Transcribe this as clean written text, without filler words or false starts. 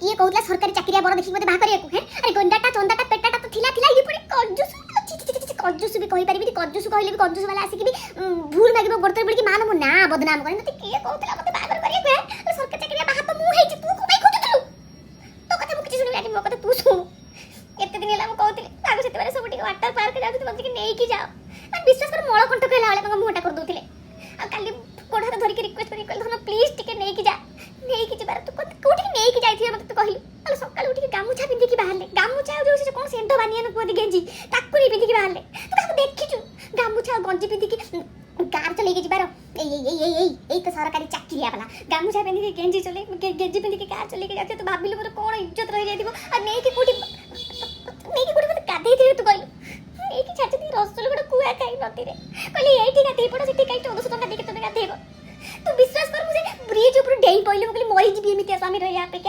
किए कहूला सरकारी चाकरिया बर देखि मते बाहा करिया को हैं अरे गंडाटा चंदाटा पेटाटा तो थिला ये पुणी कंजूस कंजूस भी कहि परिबि कंजूस कहले भी कंजूस वाला आसी कि भी भूल मागिबो गोरतर बिल कि मान मो ना बदनाम करे मते किए कहूला मते बाहा करिया को हैं सरकारी चाकरिया बाहा तो मु हेछि तू को भाई खोजुथलु तो कथा मु किछि सुनि आनी मो कथा तू सुन एते दिन होला मु कहतिले आगु सेते बारे सब टिके वाटर पार्क जाउ मते नै कि जाओ आ विश्वास कर मळ कंठ कहला वाले मो मोटा कर दोतिले आ काली कोड हाथ धरि के रिक्वेस्ट करी कहल धन प्लीज टिके नै कि जा नै कि जबार तू कोठी नै कि जाई थिए मते तू कहली अले सकाळ उठी के गामुछा पिंदी कि बाहरले गामुछा जो से कोन सेंटो बानिया न कोदी गेंजी ताकुरी पिंदी कि बाहरले तू ताको देखिचु गामुछा गंजी पिंदी कि कार चले के जबार ए तो सरकारी चाकरिया वाला गामुछा पिंदी के गेंजी चले गेंजी पिंदी के कार चले के जाते तो भाबिलो मोर कोन इज्जत रह जाइदिबो आ नै कि कोठी मते गाधे थिए तू कहली नै कि छाती रसल गोड कुआ खाई नती रे कहली एठी गाधे पड़ सिटी काई 1400 टका देके तने गाधेबो तू विश्वास कर मुझे ब्रिज ऊपर डेई पइले मो कहली मरी जीबी एमितिया स्वामी रहिया पे